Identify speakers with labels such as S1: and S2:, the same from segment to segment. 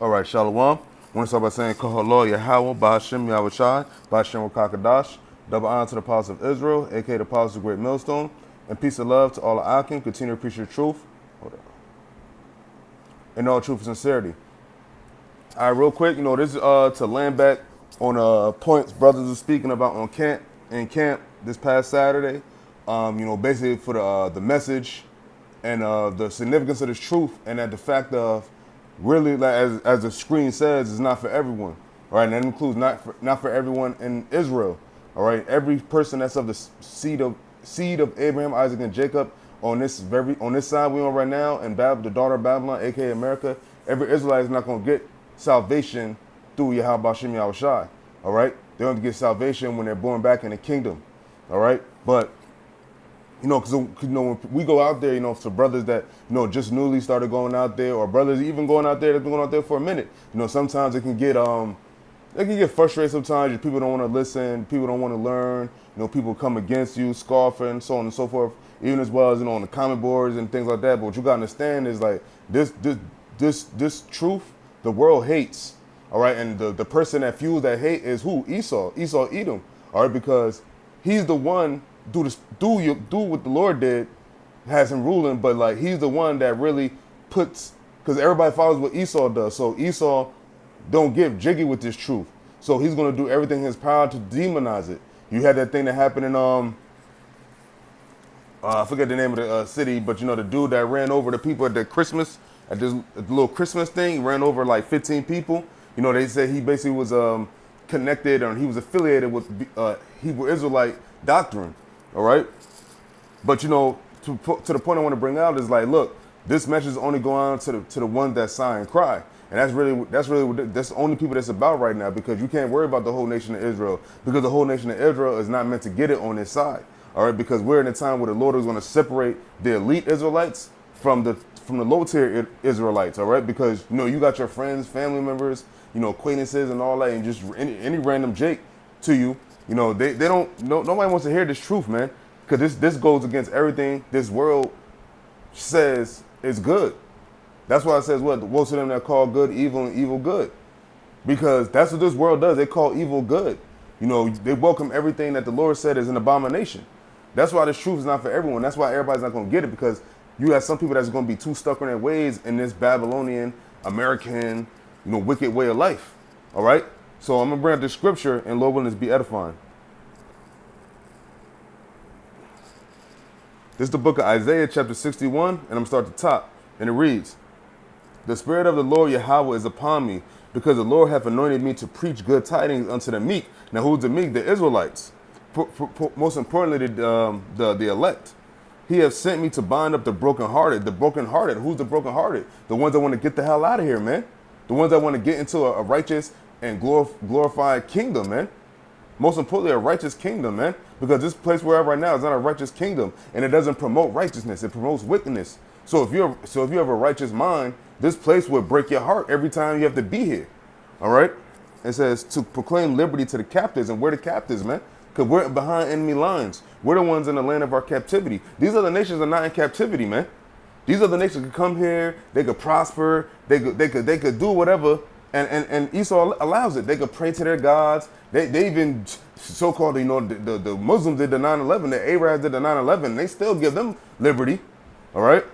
S1: All right, Shalom. I want to start by saying, Kahalo Yahweh, Bahashem Yahushai, Bahashem Wakakadash, double honor to the apostles of Israel, aka the apostles of Great Millstone, and peace and love to all the Akim. Continue to preach the truth, in all truth and sincerity. All right, real quick, this is to land back on points brothers were speaking about on camp this past Saturday. Basically for the message and the significance of this truth, and that the fact of really, like, as the screen says, is not for everyone. All right, and that includes not for everyone in Israel. All right, every person that's of the seed of Abraham, Isaac, and Jacob on this side we on right now, and the daughter of Babylon, aka America, every Israelite is not going to get salvation through Yahweh Shem Yahushai. All right, they're going to get salvation when they're born back in the kingdom. All right, but because when we go out there, for brothers that just newly started going out there, or brothers even going out there that's been going out there for a minute, sometimes it can get frustrated. Sometimes people don't want to listen, people don't want to learn. People come against you, scoffing, and so on and so forth. Even as well as on the comment boards and things like that. But what you gotta understand is, like, this truth the world hates. All right, and the person that fuels that hate is who? Esau, Edom. All right, because he's the one do what the Lord did, has him ruling, but like he's the one that really puts, because everybody follows what Esau does. So Esau don't get jiggy with this truth. So he's gonna do everything in his power to demonize it. You had that thing that happened in I forget the name of the city, but the dude that ran over the people at the Christmas, at this little Christmas thing, he ran over like 15 people. They said he basically was connected, or he was affiliated with Hebrew Israelite doctrine. All right, but to the point I want to bring out is, like, look, this message is only going on to the ones that sigh and cry, and that's the only people that's about right now, because you can't worry about the whole nation of Israel, because the whole nation of Israel is not meant to get it on this side. All right, because we're in a time where the Lord is going to separate the elite Israelites from the low tier Israelites. All right, because you got your friends, family members, acquaintances, and all that, and just any random Jake to you. They don't. Nobody wants to hear this truth, man, because this goes against everything this world says is good. That's why it says what? Most of them that call good evil and evil good, because that's what this world does. They call evil good. They welcome everything that the Lord said is an abomination. That's why this truth is not for everyone. That's why everybody's not going to get it, because you have some people that's going to be too stuck in their ways in this Babylonian, American, wicked way of life. All right. So I'm going to bring up the scripture, and Lord willing, this be edifying. This is the book of Isaiah, chapter 61, and I'm going to start at the top. And it reads, "The Spirit of the Lord Yahweh is upon me, because the Lord hath anointed me to preach good tidings unto the meek." Now, who's the meek? The Israelites. Most importantly, the elect. "He has sent me to bind up the brokenhearted." The brokenhearted. Who's the brokenhearted? The ones that want to get the hell out of here, man. The ones that want to get into a righteous and glorified kingdom, man. Most importantly, a righteous kingdom, man. Because this place we're at right now is not a righteous kingdom, and it doesn't promote righteousness. It promotes wickedness. So if you have a righteous mind, this place will break your heart every time you have to be here. All right. It says to proclaim liberty to the captives, and we're the captives, man. Because we're behind enemy lines. We're the ones in the land of our captivity. These other nations are not in captivity, man. These other nations could come here, they could prosper, they could do whatever, and Esau allows it. They could pray to their gods. They even so-called, the Muslims did the 9/11, the Arabs did the 9/11. They still give them liberty, all right.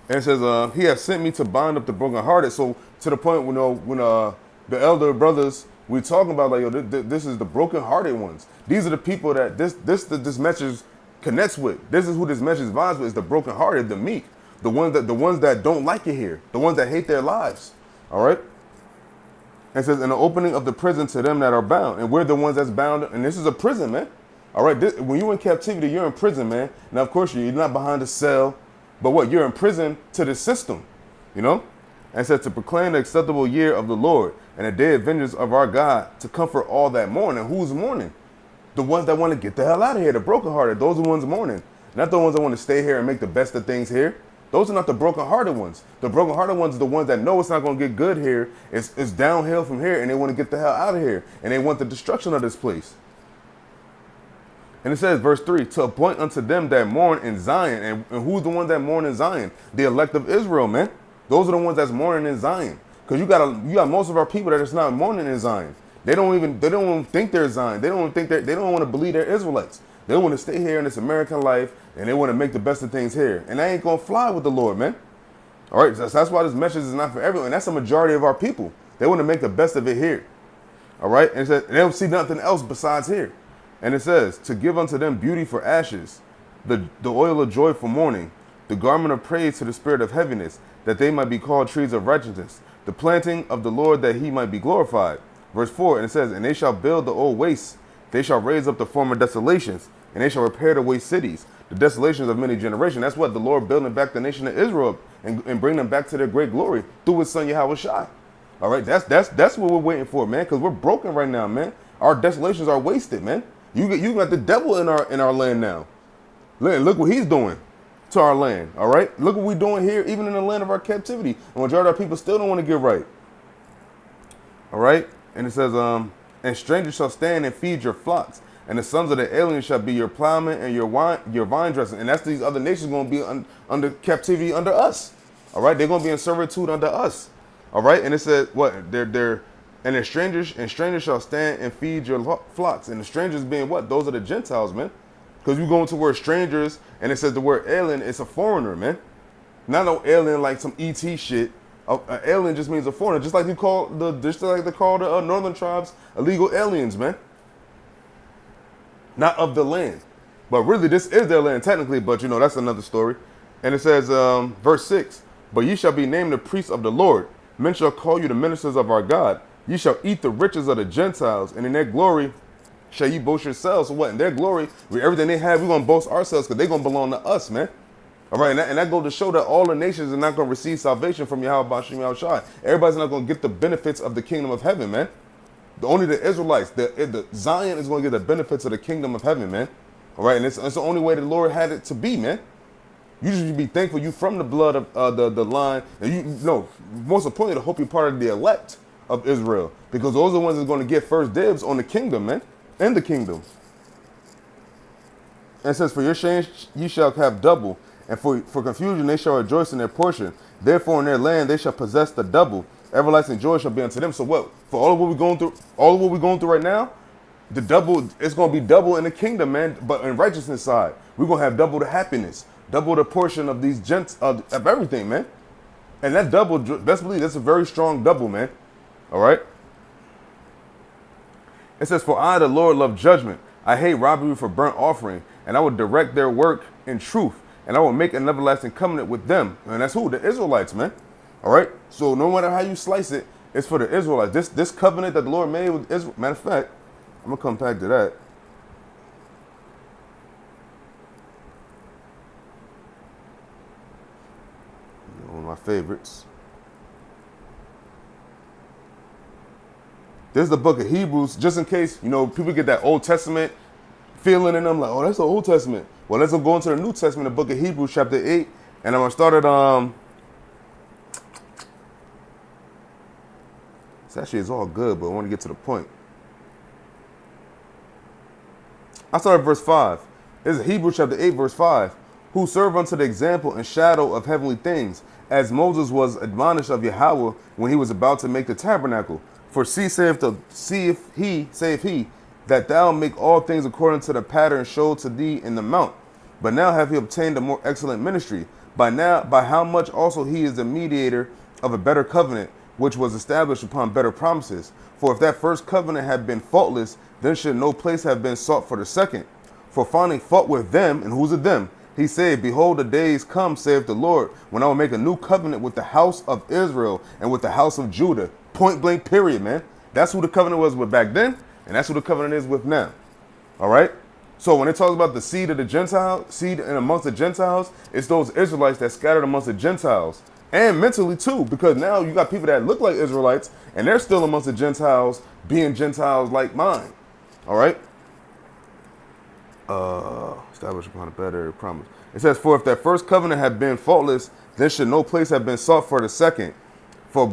S1: And it says, "He has sent me to bind up the brokenhearted." So to the point when the elder brothers, we're talking about, like, this is the brokenhearted ones. These are the people that this message connects with. This is who this message vibes with, is the brokenhearted, the meek, the ones that don't like it here, the ones that hate their lives. All right. And it says, "In the opening of the prison to them that are bound," and we're the ones that's bound, and this is a prison, man. All right. When you're in captivity, you're in prison, man. Now, of course, you're not behind a cell, but what? You're in prison to the system, And it says to proclaim the acceptable year of the Lord and the day of vengeance of our God, to comfort all that mourn. And who's mourning? The ones that want to get the hell out of here, the brokenhearted. Those are the ones mourning, not the ones that want to stay here and make the best of things here. Those are not the brokenhearted ones. The brokenhearted ones are the ones that know it's not going to get good here. It's downhill from here, and they want to get the hell out of here, and they want the destruction of this place. And it says, verse 3, "To appoint unto them that mourn in Zion." And who's the ones that mourn in Zion? The elect of Israel, man. Those are the ones that's mourning in Zion. Because you got most of our people that is not mourning in Zion. They don't even think they're Zion. They don't want to believe they're Israelites. They want to stay here in this American life, and they want to make the best of things here. And that ain't gonna fly with the Lord, man. All right, that's why this message is not for everyone. That's the majority of our people. They want to make the best of it here. All right, and it says, and they don't see nothing else besides here. And it says, to give unto them beauty for ashes, the oil of joy for mourning, the garment of praise to the spirit of heaviness, that they might be called trees of righteousness, the planting of the Lord, that he might be glorified. Verse 4, and it says, and they shall build the old wastes, they shall raise up the former desolations, and they shall repair the waste cities, the desolations of many generations. That's what the Lord building back the nation of Israel and bring them back to their great glory through his son Yahweh Shai. All right, that's what we're waiting for, man, because we're broken right now, man. Our desolations are wasted, man. You got the devil in our land now. Look what he's doing to our land. All right, look what we're doing here, even in the land of our captivity. The majority of our people still don't want to get right. All right, and it says, and strangers shall stand and feed your flocks, and the sons of the aliens shall be your plowmen and your vine dressing. And that's these other nations going to be under captivity under us. All right, they're going to be in servitude under us. All right, and it says what and strangers shall stand and feed your flocks. And the strangers being what? Those are the Gentiles, man. Because you go into word strangers, and it says the word alien, it's a foreigner, man. Not no alien like some ET shit. An alien just means a foreigner, just like they call the northern tribes illegal aliens, man. Not of the land, but really this is their land technically. But you know that's another story. And it says, verse 6: But ye shall be named the priests of the Lord. Men shall call you the ministers of our God. Ye shall eat the riches of the Gentiles, and in their glory shall ye boast yourselves. So what? In their glory, with everything they have, we're gonna boast ourselves because they're gonna belong to us, man. All right, and that goes to show that all the nations are not going to receive salvation from Yahweh Bashim Yahushai. Everybody's not going to get the benefits of the kingdom of heaven, man. Only the Israelites, the Zion is going to get the benefits of the kingdom of heaven, man. All right, and it's the only way the Lord had it to be, man. You should be thankful you from the blood of the line, and most importantly, to hope you're part of the elect of Israel, because those are the ones that's going to get first dibs on the kingdom, man, and the kingdom. And it says, for your shame ye shall have double. And for confusion they shall rejoice in their portion. Therefore in their land they shall possess the double. Everlasting joy shall be unto them. So what? For all of what we're going through right now, the double, it's going to be double in the kingdom, man. But in righteousness side, we're going to have double the happiness, double the portion of these gents of everything, man. And that double, best believe, that's a very strong double, man. All right. It says, for I, the Lord, love judgment. I hate robbery for burnt offering, and I will direct their work in truth. And I will make an everlasting covenant with them. And that's who? The Israelites, man. All right? So no matter how you slice it, it's for the Israelites. This covenant that the Lord made with Israel. Matter of fact, I'm going to come back to that. One of my favorites. This is the book of Hebrews, just in case, people get that Old Testament feeling in them, like, oh, that's the Old Testament. Well, let's go into the New Testament, the book of Hebrews, chapter 8. And I'm going to start at, it's all good, but I want to get to the point. I start at verse 5. This is Hebrews chapter 8, verse 5. Who serve unto the example and shadow of heavenly things, as Moses was admonished of Yahweh when he was about to make the tabernacle. For saith he, that thou make all things according to the pattern showed to thee in the mount. But now have he obtained a more excellent ministry, by how much also he is the mediator of a better covenant, which was established upon better promises. For if that first covenant had been faultless, then should no place have been sought for the second. For finding fault with them, and who's it them? He said, behold, the days come, saith the Lord, when I will make a new covenant with the house of Israel and with the house of Judah. Point blank, period, man. That's who the covenant was with back then. And that's who the covenant is with now. All right? So when it talks about the seed of the Gentiles, seed in amongst the Gentiles, it's those Israelites that scattered amongst the Gentiles. And mentally too, because now you got people that look like Israelites and they're still amongst the Gentiles, being Gentiles like mine. All right? Established upon a better promise. It says, for if that first covenant had been faultless, then should no place have been sought for the second. For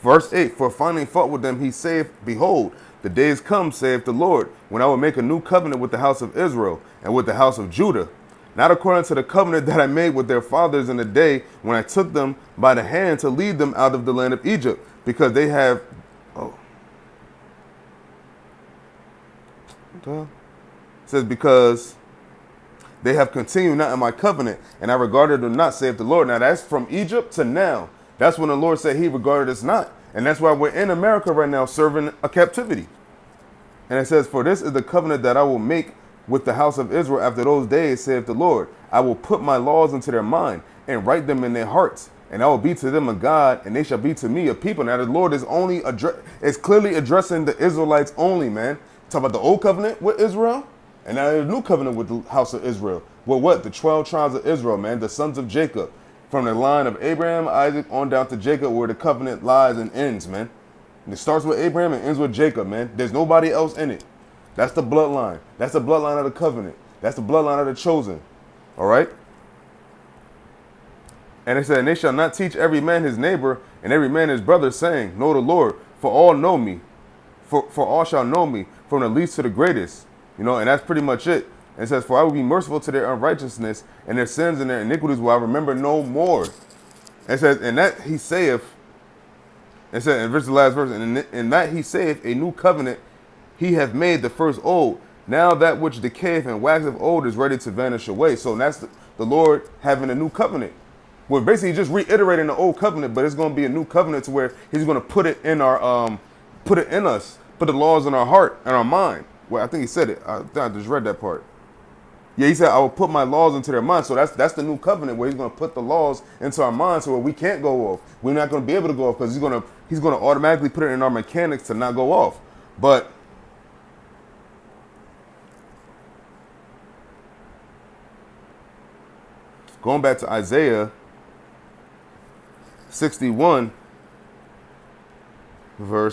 S1: verse 8, for finding fault with them, he saith, behold, the days come, saith the Lord, when I will make a new covenant with the house of Israel and with the house of Judah, not according to the covenant that I made with their fathers in the day when I took them by the hand to lead them out of the land of Egypt, because they have, oh, it says, because they have continued not in my covenant, and I regarded them not, saith the Lord. Now that's from Egypt to now. That's when the Lord said he regarded us not. And that's why we're in America right now serving a captivity. And it says, for this is the covenant that I will make with the house of Israel after those days, saith the Lord. I will put my laws into their mind and write them in their hearts. And I will be to them a God, and they shall be to me a people. Now the Lord is is clearly addressing the Israelites only, man. Talk about the old covenant with Israel, and now the new covenant with the house of Israel. Well, what? The 12 tribes of Israel, man, the sons of Jacob. From the line of Abraham, Isaac, on down to Jacob, where the covenant lies and ends, man. And it starts with Abraham and ends with Jacob, man. There's nobody else in it. That's the bloodline. That's the bloodline of the covenant. That's the bloodline of the chosen. All right? And it said, and they shall not teach every man his neighbor and every man his brother, saying, know the Lord, for all know me. For all shall know me, from the least to the greatest. You know, and that's pretty much it. And it says, for I will be merciful to their unrighteousness, and their sins and their iniquities will I remember no more. And it says, and that he saith, it said in the last verse, and in that he saith, a new covenant he hath made the first old. Now that which decayeth and waxeth old is ready to vanish away. So that's the Lord having a new covenant. We're basically just reiterating the old covenant, but it's going to be a new covenant to where he's going to put it in our, put it in us, put the laws in our heart and our mind. Well, I think he said it. I just read that part. Yeah, he said, I will put my laws into their minds. So that's the new covenant where he's going to put the laws into our minds so where we can't go off. We're not going to be able to go off because he's going to automatically put it in our mechanics to not go off. But going back to Isaiah 61, I'm going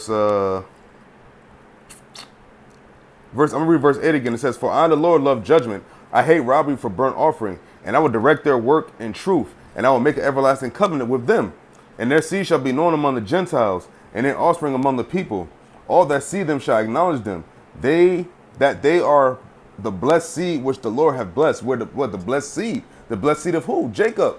S1: to read verse 8 again. It says, for I, the Lord, love judgment. I hate robbery for burnt offering, and I will direct their work in truth, and I will make an everlasting covenant with them. And their seed shall be known among the Gentiles, and their offspring among the people. All that see them shall acknowledge them. They are the blessed seed which the Lord hath blessed. Where the blessed seed? The blessed seed of who? Jacob.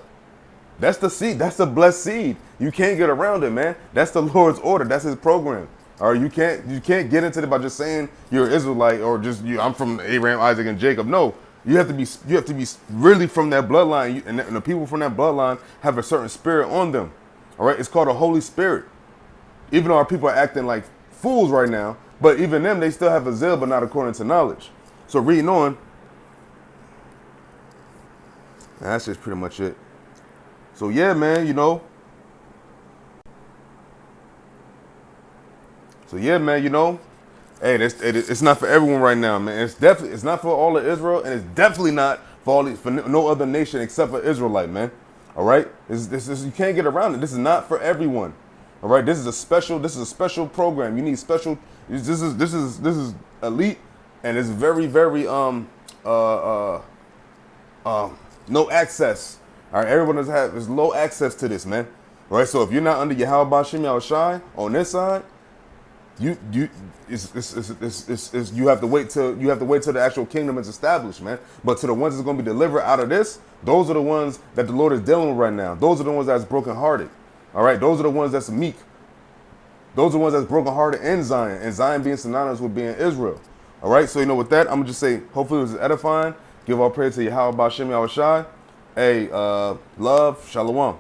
S1: That's the seed. That's the blessed seed. You can't get around it, man. That's the Lord's order. That's his program. Or you can't get into it by just saying you're an Israelite or just I'm from Abraham, Isaac, and Jacob. No, you have to be really from that bloodline, and the people from that bloodline have a certain spirit on them. All right, it's called a Holy Spirit. Even though our people are acting like fools right now, but even them, they still have a zeal, but not according to knowledge. So reading on, that's just pretty much it. So yeah, man, you know. So yeah, man, you know, hey, it's not for everyone right now, man. It's not for all of Israel, and it's definitely not for no other nation except for Israelite, man. All right, you can't get around it. This is not for everyone. All right, this is a special program. You need special. This is elite, and it's very no access. All right, everyone has low access to this, man. All right, so if you're not under Yahweh Bashim Yahushai on this side, you have to wait till the actual kingdom is established, man. But to the ones that's going to be delivered out of this, those are the ones that the Lord is dealing with right now. Those are the ones that's brokenhearted. All right, those are the ones that's meek. Those are the ones that's brokenhearted in Zion, and Zion being synonymous with being Israel. All right, so you know, with that, I'm gonna just say, hopefully it was edifying. Give all praise to Yahweh Bashim Yahushai. Hey, love, shalom.